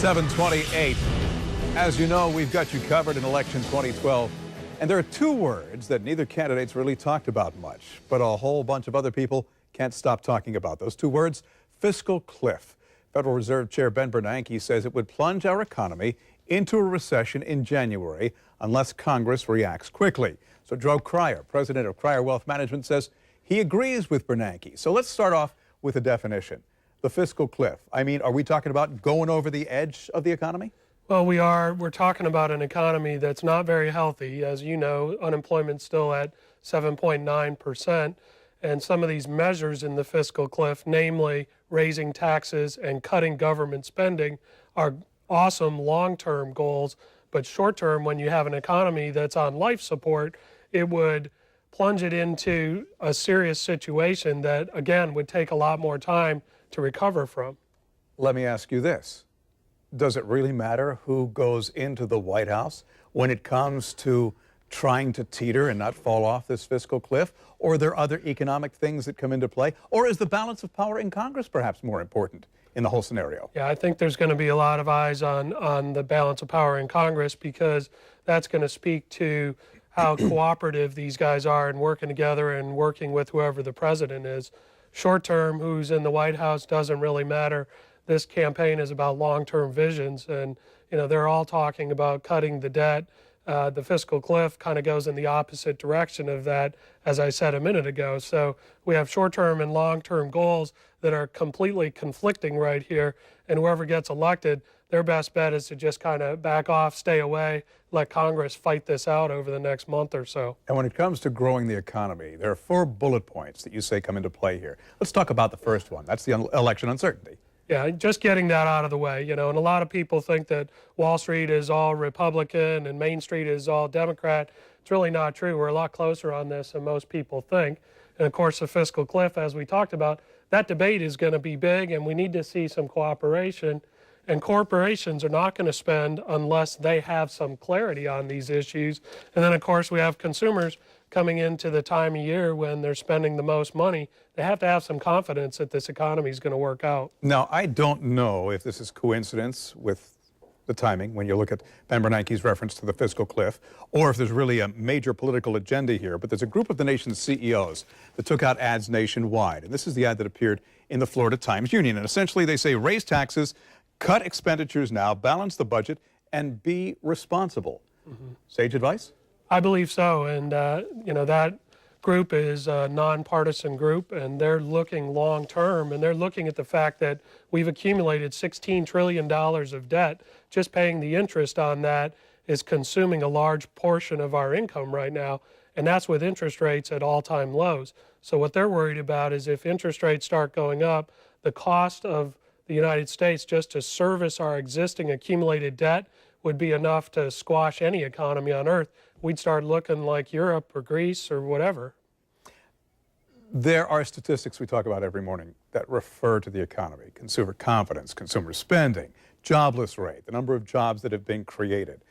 728. As you know, we've got you covered in election 2012. And there are two words that neither candidate's really talked about much, but a whole bunch of other people can't stop talking about. Those two words, fiscal cliff. Federal Reserve Chair Ben Bernanke says it would plunge our economy into a recession in January unless Congress reacts quickly. So Joe Krier, president of Krier Wealth Management, says he agrees with Bernanke. So let's start off with a definition. The fiscal cliff. I mean, are we talking about going over the edge of the economy? Well, we are. We're talking about an economy that's not very healthy. As you know, unemployment's still at 7.9%. And some of these measures in the fiscal cliff, namely raising taxes and cutting government spending, are awesome long-term goals. But short-term, when you have an economy that's on life support, it would plunge it into a serious situation that, again, would take a lot more time to recover from. Let me ask you this. Does it really matter who goes into the White House when it comes to trying to teeter and not fall off this fiscal cliff? Or are there other economic things that come into play? Or is the balance of power in Congress perhaps more important in the whole scenario? Yeah, I think there's going to be a lot of eyes on the balance of power in Congress, because that's going to speak to how cooperative these guys are in working together and working with whoever the president is. Short term, who's in the White House doesn't really matter. This campaign is about long-term visions, and they're all talking about cutting the debt. The fiscal cliff kind of goes in the opposite direction of that, as I said a minute ago. So we have short-term and long-term goals that are completely conflicting right here, and whoever gets elected, their best bet is to just kind of back off, stay away, let Congress fight this out over the next month or so. And when it comes to growing the economy, there are 4 bullet points that you say come into play here. Let's talk about the first one. That's the election uncertainty. Yeah, just getting that out of the way, and a lot of people think that Wall Street is all Republican and Main Street is all Democrat. It's really not true. We're a lot closer on this than most people think. And of course, the fiscal cliff, as we talked about, that debate is going to be big, and we need to see some cooperation. And corporations are not going to spend unless they have some clarity on these issues. And then, of course, we have consumers coming into the time of year when they're spending the most money. They have to have some confidence that this economy is going to work out. Now, I don't know if this is coincidence with the timing when you look at Ben Bernanke's reference to the fiscal cliff, or if there's really a major political agenda here, but there's a group of the nation's CEOs that took out ads nationwide. And this is the ad that appeared in the Florida Times-Union. And essentially they say, raise taxes, cut expenditures now, balance the budget, and be responsible. Sage advice? I believe so, and that group is a nonpartisan group, and they're looking long-term, and they're looking at the fact that we've accumulated $16 trillion of debt. Just paying the interest on that is consuming a large portion of our income right now, and that's with interest rates at all-time lows. So what they're worried about is if interest rates start going up, the cost of the United States just to service our existing accumulated debt would be enough to squash any economy on earth. We'd start looking like Europe or Greece or whatever. There are statistics we talk about every morning that refer to the economy: consumer confidence, consumer spending, jobless rate, the number of jobs that have been created.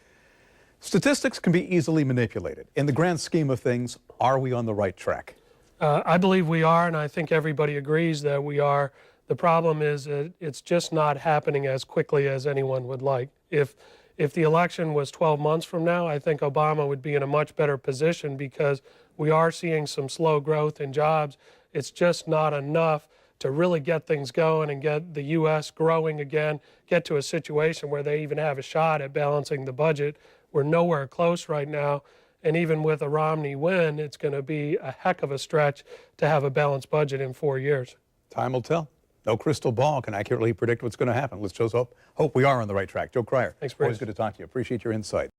Statistics can be easily manipulated. In the grand scheme of things, are we on the right track? I believe we are, and I think everybody agrees that we are. The problem is that it's just not happening as quickly as anyone would like. If the election was 12 months from now, I think Obama would be in a much better position, because we are seeing some slow growth in jobs. It's just not enough to really get things going and get the U.S. growing again, get to a situation where they even have a shot at balancing the budget. We're nowhere close right now, and even with a Romney win, it's going to be a heck of a stretch to have a balanced budget in 4 years. Time will tell. No crystal ball can accurately predict what's going to happen. Let's just hope we are on the right track. Joe Krier, thanks, Bruce. Always good to talk to you. Appreciate your insight.